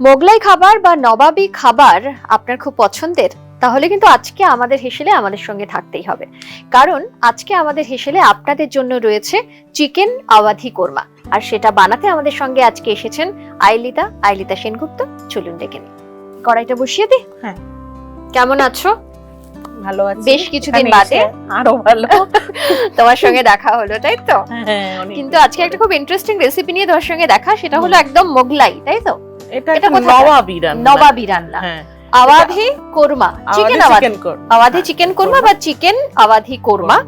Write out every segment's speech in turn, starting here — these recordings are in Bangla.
মোগলাই খাবার বা নবাবী খাবার আপনার খুব পছন্দের, তাহলে কিন্তু আজকে আমাদের হেসেলে আমাদের সঙ্গে থাকতেই হবে, কারণ আজকে আমাদের হেসেলে আপনাদের জন্য রয়েছে চিকেন আওয়াধি কোরমা। আর সেটা বানাতে আমাদের সঙ্গে আজকে এসেছেন আইলিতা সেনগুপ্ত। চলুন ডেকে নিই, কড়াইটা বসিয়ে দিই। হ্যাঁ, কেমন আছো? ভালো আছি, বেশ কিছুদিন বাদে আরো ভালো তোমার সঙ্গে দেখা হলো, তাই তো? হ্যাঁ, কিন্তু আজকে একটা খুব ইন্টারেস্টিং রেসিপি নিয়ে তোমার সঙ্গে দেখা, সেটা হলো একদম মোগলাই, তাই তো? এটা নবাবি রান্না। হ্যাঁ, আওয়াধি কোরমা, চিকেন আওয়াধি চিকেন কোরমা বা চিকেন আওয়াধি কোরমা।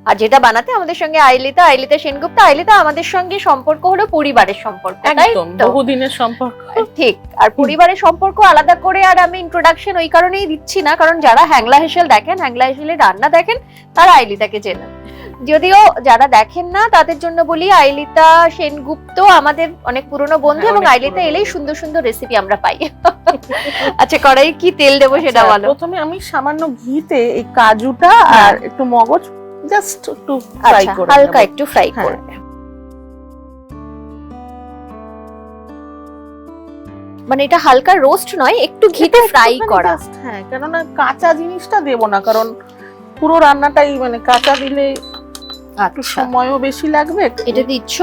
আর যেটা বানাতে আমাদের সঙ্গে আইলিতা সেনগুপ্ত। আইলিতা, আমাদের সঙ্গে সম্পর্ক হলো পরিবারের সম্পর্ক, তাই তো? বহুদিনের সম্পর্ক, ঠিক। আর পরিবারের সম্পর্ক আলাদা করে আর আমি ইন্ট্রোডাকশন ওই কারণেই দিচ্ছি না, কারণ যারা হ্যাংলা হেসেল দেখেন, হ্যাংলা হেসেলের রান্না দেখেন, তারা আইলিতাকে চেনেন। যদিও যারা দেখেন না তাদের জন্য বলি, আইলিতা সেনগুপ্ত আমাদের অনেক পুরনো বন্ধু, এবং আইলিতা এলেই সুন্দর সুন্দর রেসিপি আমরা পাই। আচ্ছা, কড়াই কি তেল দেবো সেটা বলো। প্রথমে আমি সামান্য ঘিতে এই কাজুটা আর একটু মগজ জাস্ট একটু ফ্রাই করে, হালকা একটু ফ্রাই করে। মানে এটা হালকা রোস্ট নয়, একটু ঘিতে ফ্রাই করা। হ্যাঁ, কেননা কাঁচা জিনিসটা দেব না, কারণ পুরো রান্নাটাই মানে কাঁচা দিলে একটু সময়ও বেশি লাগবে। এটা দিচ্ছ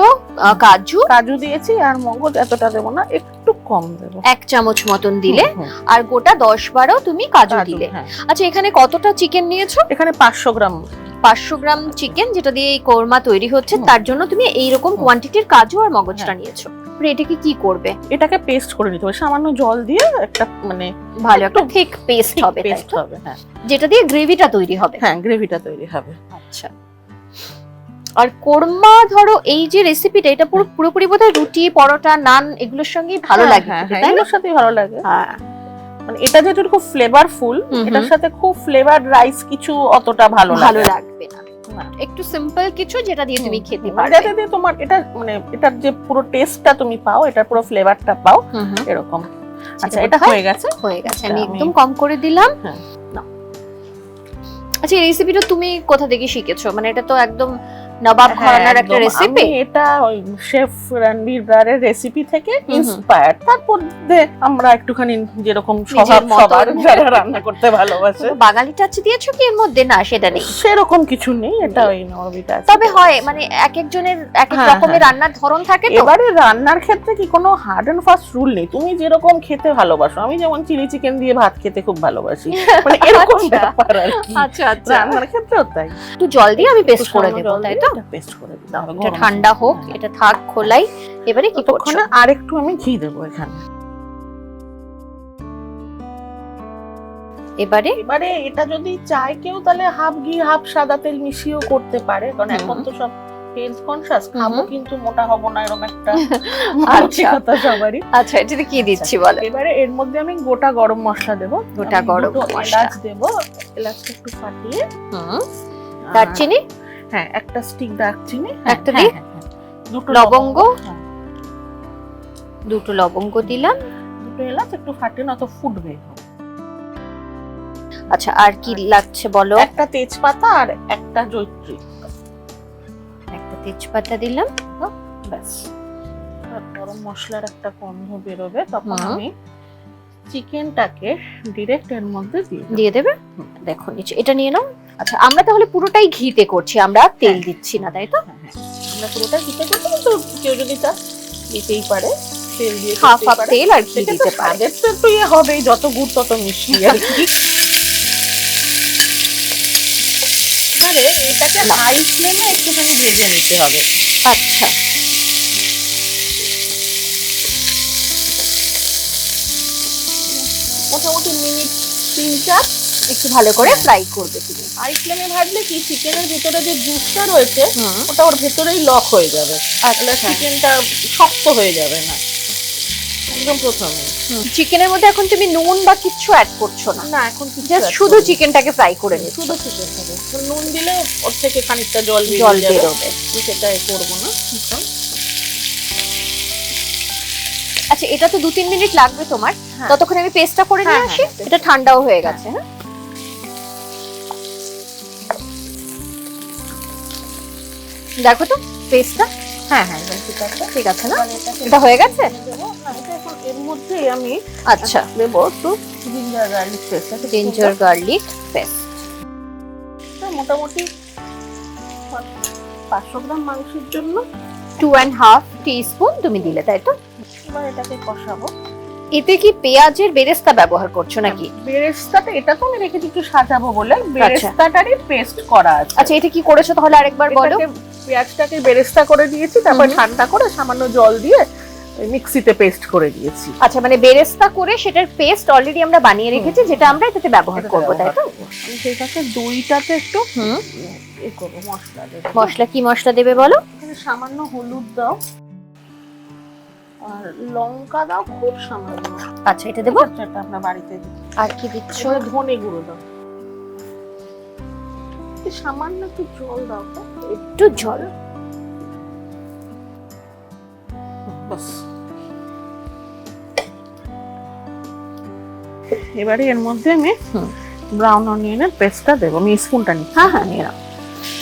কাজু দিয়েছি, আর মগজ এতটা দেব না, একটু কম দেব, 1 চামচ মতন দিলে। আর গোটা 10-12 তুমি কাজু দিলে। আচ্ছা, এখানে কতটা চিকেন নিয়েছো? এখানে 500 গ্রাম চিকেন, যেটা দিয়ে এই কোরমা তৈরি হচ্ছে, তার জন্য তুমি এইরকম কোয়ান্টিটির কাজু আর মগজটা নিয়েছো। এটাকে কি করবে? এটাকে পেস্ট করে নিতে হবে সামান্য জল দিয়ে, একটা মানে ভালো একটা থিক পেস্ট হবে। হ্যাঁ, যেটা দিয়ে গ্রেভিটা তৈরি হবে। হ্যাঁ, গ্রেভিটা তৈরি হবে। আচ্ছা, আর কোরমা ধরো এই যে রেসিপিটা, এটা পুরোপুরি বোধহয় রুটি, পরোটা, নান এগুলোর সঙ্গে ভালো লাগে। হ্যাঁ, এগুলোর সাথে ভালো লাগে। হ্যাঁ, মানে এটা যেটা খুব ফ্লেভারফুল, এটার সাথে খুব ফ্লেভারড রাইস কিছু অতটা ভালো লাগবে না। একটু সিম্পল কিছু যেটা দিয়ে তুমি খেতে পারবে, যেটা দিয়ে তোমার এটা মানে এটার যে পুরো টেস্টটা তুমি পাও, এটার পুরো ফ্লেভারটা পাও, এরকম। আচ্ছা, এটা হয়ে গেছে। আমি একদম কম করে দিলাম। আচ্ছা, এই রেসিপিটা তুমি কোথা থেকে শিখেছো? মানে এটা তো একদম নবাব ঘরানার একটা রেসিপি। এটা ওই শেফ রণবীর ব্রারের রেসিপি থেকে ইন্সপায়ার্ড। তারপর আমরা একটুখানি যেরকম সবার যারা রান্না করতে ভালোবাসে, বাঙালি টাচ দিয়েছো কি এর মধ্যে? না, সেটা নেই, সেরকম কিছু নেই, এটা ওই নবাবিটা। তবে হয় মানে এক একজনের এক এক রকমের রান্নার ধরন থাকে তো। এবারে রান্নার ক্ষেত্রে কি কোনো হার্ড এন্ড ফাস্ট রুল নেই, তুমি যেরকম খেতে ভালোবাসো। আমি যেমন চিলি চিকেন দিয়ে ভাত খেতে খুব ভালোবাসি, মানে এরকম ব্যাপার আর কি। আচ্ছা, রান্নার ক্ষেত্রেও তাই। একটু জল দিয়ে আমি পেস্ট করে দেব, তাই তো? পেস্ট করে দিতে হবে, এটা ঠান্ডা হোক, এটা থাক খোলাই। এবারে কি করছো? আর একটু আমি ঘি দেব এখানে। এবারে এটা যদি চায় কেউ, তাহলে হাফ ঘি হাফ সাদা তেল মিশিয়েও করতে পারে, কারণ এখন তো সব হেলথ কনসিয়াস, খাবো কিন্তু মোটা হব না, এরকম একটা মানসিকতা সবারই। আচ্ছা, এটাতে কি দিচ্ছি বলো? এবারে এর মধ্যে আমি গোটা গরম মশলা দেব। গোটা গরম মশলা দেব, এলাচটা একটু ফাটিয়ে, দারচিনি, হ্যাঁ একটা স্টিক দারচিনি, একটা দিই, দুটো লবঙ্গ, দুটো লবঙ্গ দিলাম, দুটো এলাচ একটু ফাটিয়ে, না তো ফুটবে। আচ্ছা, আর কি লাগছে বলো? একটা তেজপাতা আর একটা জয়িত্রী। একটা তেজপাতা দিলাম, ব্যাস। গরম মশলার একটা গন্ধ বেরোবে, তখন আমি চিকেনটাকে ডিরেক্ট এর মধ্যে দিয়ে দেবে। দেখো নিচে এটা নিয়ে নাও। আচ্ছা, আমরা তাহলে পুরোটাই ঘিতে করছি, আমরা তেল দিচ্ছি না, তাই তো? আমরা পুরোটাই ঘিতে করছি, কিন্তু কেউ যদি তা দিতেই পারে, তেল দিয়ে হাফ তেল আর ঘি দিতে পারে। তো একটু ইয়ে হবেই, যত গুড় তত মিষ্টি আর কি। আরে এটাকে হাই ফ্লেমে একটুখানি ভেজে নিতে হবে। আচ্ছা, মোটামুটি মিনিট 3-4 একটু ভালো করে ফ্রাই করবে তুমি। হাই ফ্লেমে ভাজলে কি, চিকেনের ভিতরে যে জুসটা রয়েছে ওটা ওর ভেতরেই লক হয়ে যাবে, তাহলে চিকেনটা শক্ত হয়ে যাবে না একদম প্রথমে। চিকেনের মধ্যে এখন তুমি নুন বা কিচ্ছু অ্যাড করছো না? না, এখন জাস্ট শুধু চিকেনটাকে ফ্রাই করে নিচ্ছ। শুধু চিকেনটাকে, নুন দিলে ওর থেকে খানিকটা জল বেরোবে, সেটা করব না। আচ্ছা, এটা তো 2-3 মিনিট লাগবে তোমার, ততক্ষণ আমি পেস্টটা করে নিয়ে আসি। এটা ঠান্ডাও হয়ে গেছে। হ্যাঁ, দেখো তো পেস্টটা হ্যাঁ হ্যাঁ ঠিক আছে। ঠিক আছে না, এটা হয়ে গেছে? না এটা এখন এর মধ্যে আমি আচ্ছা দেব একটু ginger garlic paste. Ginger garlic paste মোটামুটি 500 গ্রাম মাংসের জন্য 2.5 টিস্পুন তুমি দিলে, তাই তো? এবার এটাকে কষাবো। এতে কি পেঁয়াজের বেরেস্তা ব্যবহার করছো নাকি? বেরেস্তাটা এটা তো আমি রেখেছি একটু সাজাবো বলে, বেরেস্তাটারই পেস্ট করা আছে। আচ্ছা এটা কি করেছো তাহলে আরেকবার বলো। পেঁয়াজটাকে বেরেস্তা করে দিয়েছি, তারপর ঠান্ডা করে সামান্য জল দিয়ে মিক্সিতে পেস্ট করে দিয়েছি। আচ্ছা মানে বেরেস্তা করে সেটার পেস্ট অলরেডি আমরা বানিয়ে রেখেছি, যেটা আমরা এটাতে ব্যবহার করব, তাই তো? আমি সেইটাকে দইটাতে একটু এই করব, মশলা দেব। মশলা কি মশলা দেবে বলো? এখানে সামান্য হলুদ দাও আর লঙ্কা দাও খুব সামান্য। আচ্ছা এটা দেবো, এটা আমরা বাড়িতে দিই। আর কি দিচ্ছ? ধনে গুঁড়ো দাও, সামান্য একটু জল দাও তো, একটু জল, বাস। এবারে এর মধ্যে আমি ব্রাউন অনিয়নের পেস্টটা দেবো। আমি স্পুনটা নিই। হ্যাঁ হ্যাঁ নিয়ে নাও।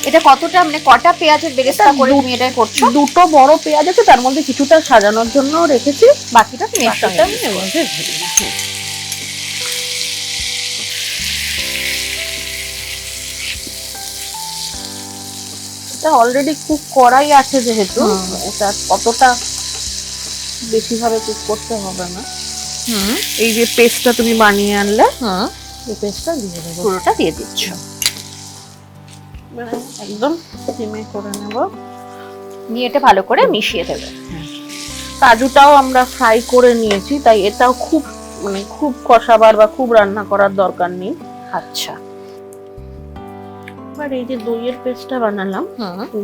এটা কতটা মানে কটা পেঁয়াজের বেরেস্তা করে তুমি এটা করছো? দুটো বড় পেঁয়াজ আছে, তার মধ্যে কিছুটা সাজানোর জন্য রেখেছি, বাকিটা তুমি একসাথে এর মধ্যে ঢেলে দিচ্ছি। এটা অলরেডি কুক করাই আছে যেহেতু এটা কতটা বেশি ভাবে কুক করতে হবে না। এই যে পেস্টটা তুমি বানিয়ে আনলে, এই পেস্টটা দিয়ে দেবো। পুরোটা দিয়ে দিচ্ছ, মানে একদম সিমে করে নেব, নিয়ে এটা ভালো করে মিশিয়ে দেবে। কাজুটাও আমরা ফ্রাই করে নিয়েছি, তাই এটাও খুব মানে খুব কষাবার বা খুব রান্না করার দরকার নেই। আচ্ছা এবার এই যে দইয়ের পেস্টটা বানালাম,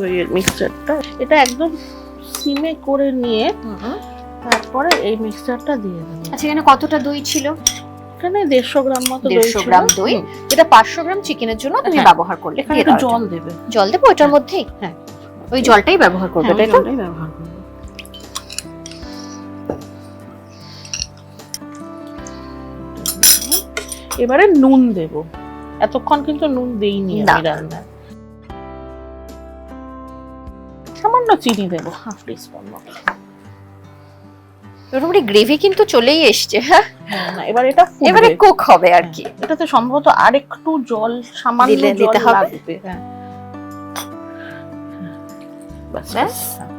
দইয়ের মিক্সচারটা, এটা একদম সিমে করে নিয়ে তারপরে এই মিক্সচারটা দিয়ে দেবো। আচ্ছা এখানে কতটা দই ছিল? এখানে 150 গ্রাম মতো দই 150 গ্রাম দই, যেটা 500 গ্রাম চিকেনের জন্য তুমি ব্যবহার করলে। এখানে একটু জল দেবে। জল দেবো ওটার মধ্যেই? হ্যাঁ ওই জলটাই ব্যবহার করবে, তাই তো? জলটাই ব্যবহার করব। এবারে নুন দেব। এতক্ষণ কিন্তু নুন দেইনি আমি রান্নায়। সামান্য চিনি দেব, 1/2 টিস্পুন মতো। মোটামুটি গ্রেভি কিন্তু চলেই এসছে। হ্যাঁ এবার এটা এবারে কুক হবে আর কি। এটাতে সম্ভবত আরেকটু জল সামান্য দিতে হবে। হ্যাঁ বাস।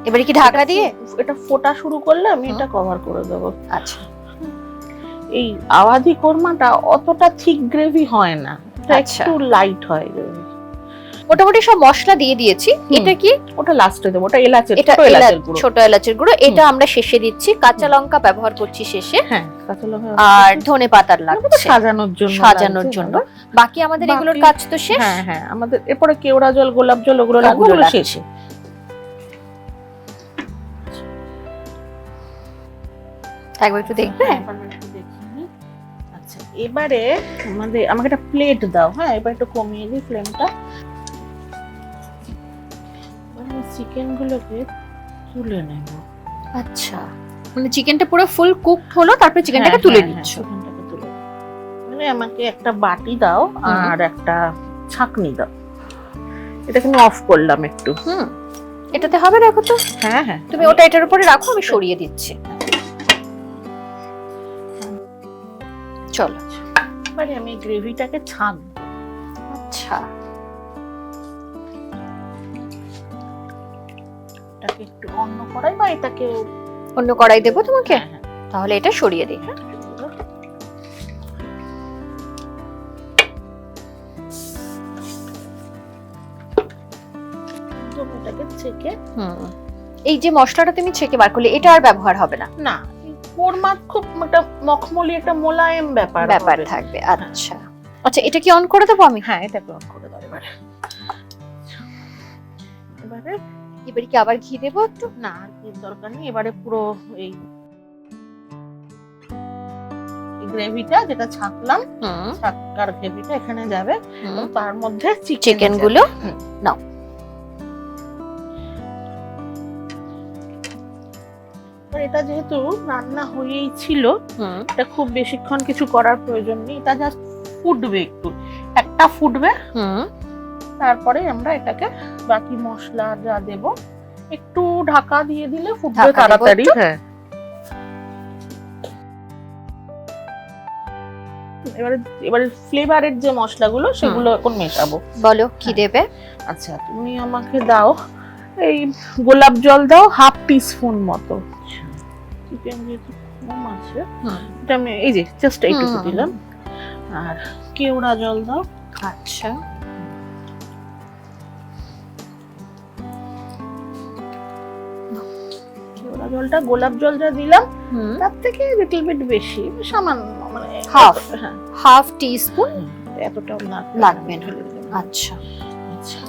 এবারে কি ঢাকা দিয়ে এটা ফোটা শুরু করলে আমি এটা কভার করে দেব। আচ্ছা এই আওয়াধি কোরমাটা অতটা থিক গ্রেভি হয় না, একটু লাইট হয় গ্রেভি। মোটামুটি সব মশলা দিয়ে দিয়েছি। এটা কি? ওটা লাস্টে দেব। ওটা এলাচের, ছোট এলাচের গুঁড়ো। এটা আমরা শেষে দিচ্ছি। কাঁচা লঙ্কা ব্যবহার করছি শেষে। হ্যাঁ কাঁচা লঙ্কা আর ধনে পাতার লাগছে সাজানোর জন্য। বাকি আমাদের এগুলোর কাজ তো শেষ। হ্যাঁ হ্যাঁ আমাদের এরপরে কেওড়া জল, গোলাপ জল ওগুলো লাগবে, ওগুলো শেষে। একবার একটু দেখবে? আচ্ছা এবারে আমাকে একটা প্লেট দাও। হ্যাঁ এবার একটু কমিয়ে দিই ফ্লেমটা। চিকেন গুলোকে তুলে নেব। আচ্ছা মানে চিকেনটা পুরো ফুল কুকড হলো, তারপর চিকেনটাকে তুলে নিচ্ছ। মানে আমাকে একটা বাটি দাও আর একটা ছাঁকনি দাও। এটা কিন্তু অফ করলাম একটু। এটাতে হবে, রাখো তো। হ্যাঁ হ্যাঁ তুমি ওটা এটার উপরে রাখো, আমি সরিয়ে দিচ্ছি। চলো এবারে আমি গ্রেভিটাকে ছাঁকবো। আচ্ছা এটাকে একটু অন্য কড়াই বা এটাকে অন্য কড়াই দেবো তোমাকে? তাহলে এটা সরিয়ে দিই। হ্যাঁ এটাকে ছেঁকে এই যে মশলাটা তুমি ছেঁকে বার করলে, এটা আর ব্যবহার হবে না? না, কোরমা খুব একটা মখমলি একটা মোলায়েম ব্যাপার থাকবে। আচ্ছা আচ্ছা এটা কি অন করে দেবো আমি? হ্যাঁ এটাকে অন করে দাও। এবারে এবারে কি আবার ঘি দেবো একটু? না ঘির দরকার নেই। এবারে পুরো এই গ্রেভিটা যেটা ছাঁকলাম, ছাঁকার গ্রেভিটা এখানে যাবে, তার মধ্যে চিকেন গুলো নাও। এটা যেহেতু রান্না হয়েই ছিল, এটা খুব বেশিক্ষণ কিছু করার প্রয়োজন নেই। এটা জাস্ট ফুটবে, ফুটবে। তারপরে আমরা এটাকে বাকি মশলা যা দেব একটু ঢাকা দিয়ে দিলে ফুটবে ঢাকা দেবো তাড়াতাড়ি। একটু? হ্যাঁ, এবারে এবারে ফ্লেভারের যে মশলাগুলো সেগুলো এখন মেশাবো। বলো কি দেবে? আচ্ছা, তুমি আমাকে দাও এই গোলাপ জল দাও 1/2 টিস্পুন মতো। চিকেন যেহেতু কম আছে, এটা আমি এই যে জাস্ট এইটুকু দিলাম। আর কেওড়া জল দাও। আচ্ছা, কেওড়া জলটা গোলাপ জল যা দিলাম তার থেকে লিটল বিট বেশি, সামান্য, মানে হাফ হ্যাঁ, হাফ টিস্পুন এতটাও লাগবে না। আচ্ছা, আচ্ছা,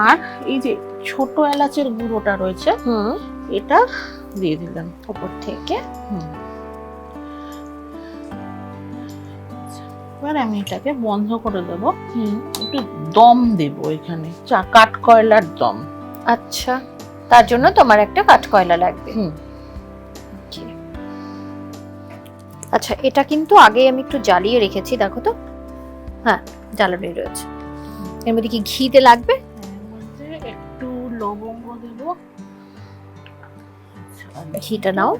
আর এই যে ছোট এলাচের গুঁড়োটা রয়েছে এটা দিয়ে দিলাম উপর থেকে। এবার আমি এটাকে বন্ধ করে দেব, একটু দম দেব এখানে, কাঠ কয়লার দম। আচ্ছা, তার জন্য তোমার একটা কাঠকয়লা লাগবে। Okay. আচ্ছা, এটা কিন্তু আগে আমি একটু জ্বালিয়ে রেখেছি, দেখো তো। হ্যাঁ, জ্বালানোই রয়েছে। এর মধ্যে কি ঘিতে লাগবে? এর মধ্যে একটু লবঙ্গ দেব। ঘিটা নাও।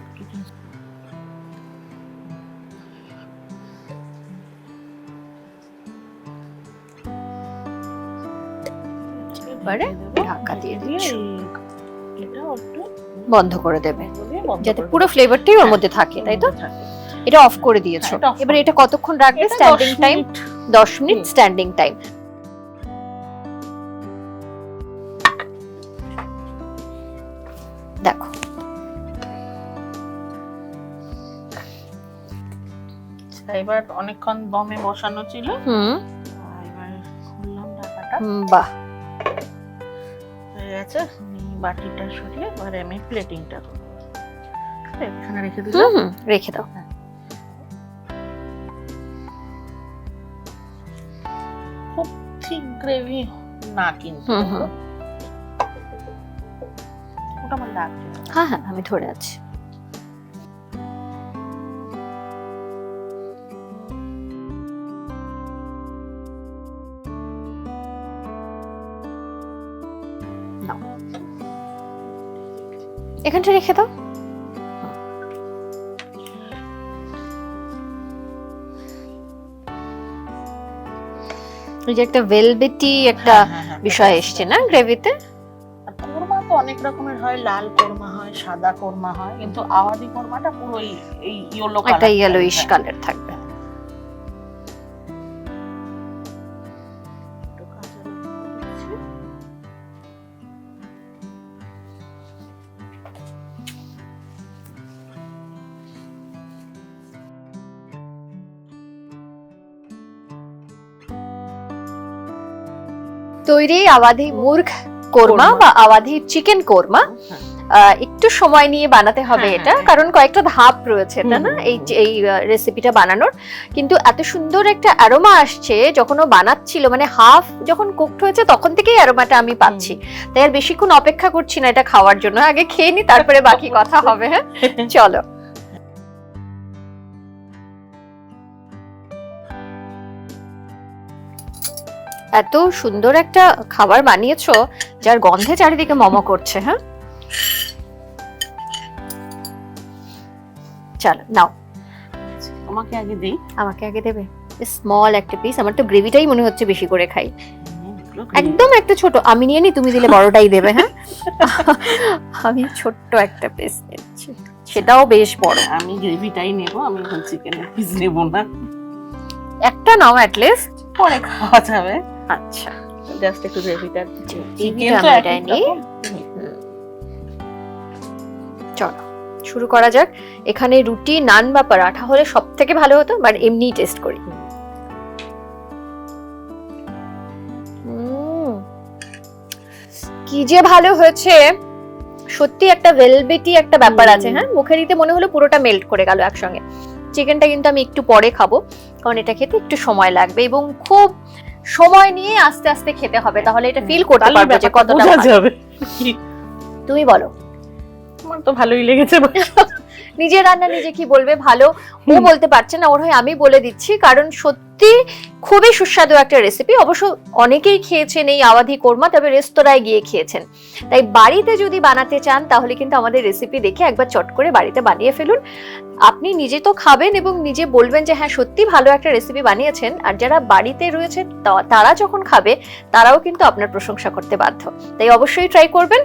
এবারে ঢাকা দিয়ে দিচ্ছি, এটা একটু বন্ধ করে দেবে বন্ধ যাতে করে পুরো দেব। ফ্লেভারটাই ওর মধ্যে থাকে, তাই তো? থাকে। এটা অফ করে দিয়েছো। হ্যাঁ, এটা off এবার করে এটা কতক্ষণ রাখবে? এটা standing 10 time minute. 10 minute standing time. দেখো, এবার অনেকক্ষণ দমে বসানো ছিল। এবার খুললাম ঢাকাটা। বাহ, হয়ে গেছে। আমি বাটিটা সরিয়ে এবারে আমি প্লেটিংটা করব। এখানে রেখে দিলাম। রেখে দাও। খুব ঠিক গ্রেভি না কিন্তু, ওটা আমার লাগবে। হ্যাঁ হ্যাঁ, আমি ধরে আছি। এখানটা রেখে দাও। ওই যে একটা ভেলভেটি একটা বিষয় এসছে না গ্রেভিতে। কোরমা তো অনেক রকমের হয়, লাল কোরমা হয়, সাদা কোরমা হয়, কিন্তু আওয়াধি কোরমাটা পুরো এই ইয়েলো কালার, একটা ইয়েলোইশ কালার থাকবে। তৈরি আওয়াধি মুরগ কোরমা বা আওয়াধি চিকেন কোরমা। একটু সময় নিয়ে বানাতে হবে এটা, কারণ কয়েকটা ধাপ রয়েছে এটা না এই রেসিপিটা বানানোর। কিন্তু এত সুন্দর একটা অ্যারোমা আসছে যখন ও বানাচ্ছিল, মানে হাফ যখন কুকড হয়েছে তখন থেকেই অ্যারোমাটা আমি পাচ্ছি। তাই আর বেশিক্ষণ অপেক্ষা করছি না এটা খাওয়ার জন্য, আগে খেয়ে নি তারপরে বাকি কথা হবে। হ্যাঁ, চলো। এত সুন্দর একটা খাবার বানিয়েছো যার গন্ধে চারিদিকে মমো করছে। হ্যাঁ, চলো নাও। তোমাকে আগে দেই। আমাকে আগে দেবে? স্মল একটা পিস, আমার তো গ্রেভিটাই মনে হচ্ছে বেশি করে খাই। একদম একটা ছোট আমি নিয়ে নি, তুমি দিলে বড়টাই দেবে। হ্যাঁ, আমি ছোট্ট একটা পিস নিচ্ছি, সেটাও বেশ বড়। আমি গ্রেভিটাই নেব, আমি চিকেনের পিস নেব না। একটা নাও অ্যাট লিস্ট, পরে খাওয়া যাবে। আচ্ছা, জাস্ট একটু গ্রেভিটা চিকেনটা এটাই নি। চলো শুরু করা যাক। এখানে রুটি, নান বা পরাঠা হলে সব থেকে ভালো হতো, বাট এমনি টেস্ট করি। কি যে ভালো হয়েছে সত্যি, একটা ভেলভেটি একটা ব্যাপার আছে। হ্যাঁ, মুখে দিতে মনে হলো পুরোটা মেল্ট করে গেল একসঙ্গে। চিকেনটা কিন্তু আমি একটু পরে খাবো, কারণ এটা খেতে একটু সময় লাগবে এবং খুব সময় নিয়ে আস্তে আস্তে খেতে হবে, তাহলে এটা ফিল করতে পারবে যে কতটা যাবে। তুমি বলো। আমার তো ভালোই লেগেছে। নিজের রান্না নিজে কি বলবে, ভালো ও বলতে পারছে না, ওর হয়ে আমি বলে দিচ্ছি, কারণ সত্যি খুবই সুস্বাদু একটা রেসিপি। অবশ্য অনেকেই খেয়েছেন এই আওয়াধি কোরমা, তবে রেস্তোরাঁয় গিয়ে খেয়েছেন। তাই বাড়িতে যদি বানাতে চান তাহলে কিন্তু আমাদের রেসিপি দেখে একবার চট করে বাড়িতে বানিয়ে ফেলুন। আপনি নিজে তো খাবেন এবং নিজে বলবেন যে হ্যাঁ সত্যি ভালো একটা রেসিপি বানিয়েছেন, আর যারা বাড়িতে রয়েছে তারা যখন খাবে তারাও কিন্তু আপনার প্রশংসা করতে বাধ্য। তাই অবশ্যই ট্রাই করবেন।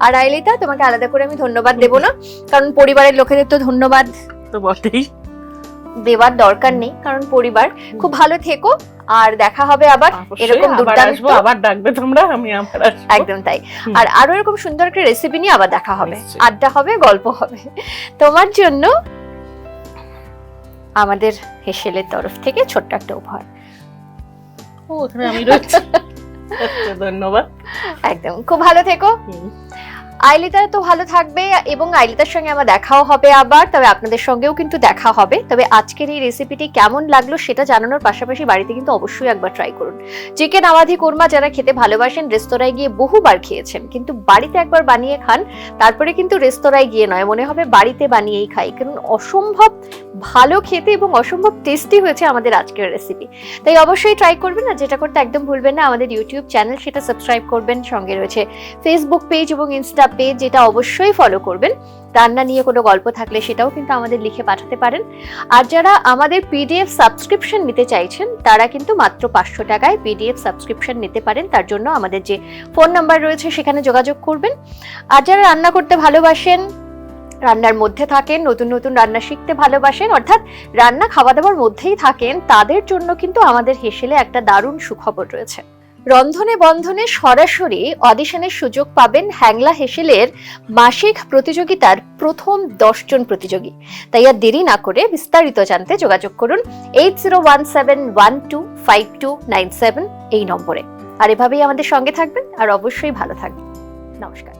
আর আইলিতা, তোমাকে আলাদা করে আমি ধন্যবাদ দেব না, কারণ পরিবারের লোকেদের তো ধন্যবাদ তো বটেই, দেওয়ার দরকার নেই, কারণ পরিবার। খুব ভালো থেকো, আর দেখা হবে আবার এরকম দুর্দান্ত। আবার ডাকবে তোমরা, আমি আবার আসবো। একদম তাই। আর আরো এরকম সুন্দর একটা রেসিপি নিয়ে আবার দেখা হবে, আড্ডা হবে, গল্প হবে। তোমার জন্য আমাদের হেসেলের তরফ থেকে ছোট্ট একটা উপহার। ও, ওখানে আমি রয়েছি। ধন্যবাদ। একদম, খুব ভালো থেকো। আইলিতা তো ভালো থাকবে, এবং আইলিতার সঙ্গে আমার দেখাও হবে আবার, তবে আপনাদের সঙ্গেও কিন্তু দেখা হবে। তবে আজকের এই রেসিপিটি কেমন লাগলো সেটা জানানোর পাশাপাশি বাড়িতে কিন্তু অবশ্যই একবার ট্রাই করুন। চিকেন আওয়াধি কোরমা যারা খেতে ভালোবাসেন, রেস্তোরাঁয় গিয়ে বহুবার খেয়েছেন, কিন্তু বাড়িতে একবার বানিয়ে খান, তারপরে কিন্তু রেস্তোরাঁয় গিয়ে নয়, মনে হবে বাড়িতে বানিয়েই খাই, কারণ অসম্ভব ভালো খেতে এবং অসম্ভব টেস্টি হয়েছে আমাদের আজকের রেসিপি। তাই অবশ্যই ট্রাই করবেন। আর যেটা করতে একদম ভুলবেন না, আমাদের ইউটিউব চ্যানেল সেটা সাবস্ক্রাইব করবেন, সঙ্গে রয়েছে ফেসবুক পেজ এবং ইনস্টা পেজ, যেটা অবশ্যই ফলো করবেন। রান্না নিয়ে কোনো গল্প থাকলে সেটাও কিন্তু আমাদের লিখে পাঠাতে পারেন। আর যারা আমাদের পিডিএফ সাবস্ক্রিপশন নিতে চাইছেন তারা কিন্তু মাত্র 500 টাকায় পিডিএফ সাবস্ক্রিপশন নিতে পারেন। তার জন্য আমাদের যে ফোন নাম্বার রয়েছে সেখানে যোগাযোগ করবেন। আর যারা রান্না করতে ভালোবাসেন, রান্নার মধ্যে থাকেন, নতুন নতুন রান্না শিখতে ভালোবাসেন, অর্থাৎ রান্না খাওয়া দাওয়ার মধ্যেই থাকেন, তাদের জন্য কিন্তু আমাদের হেসেলে একটা দারুণ সুখবর রয়েছে। রন্ধনে বন্ধনে সরাসরি অডিশনের সুযোগ পাবেন হ্যাংলা হেসেলের মাসিক প্রতিযোগিতার প্রথম 10 জন প্রতিযোগী। তাই আর দেরি না করে বিস্তারিত জানতে যোগাযোগ করুন 8017125297 এই নম্বরে। আর এভাবেই আমাদের সঙ্গে থাকবেন, আর অবশ্যই ভালো থাকবেন। নমস্কার।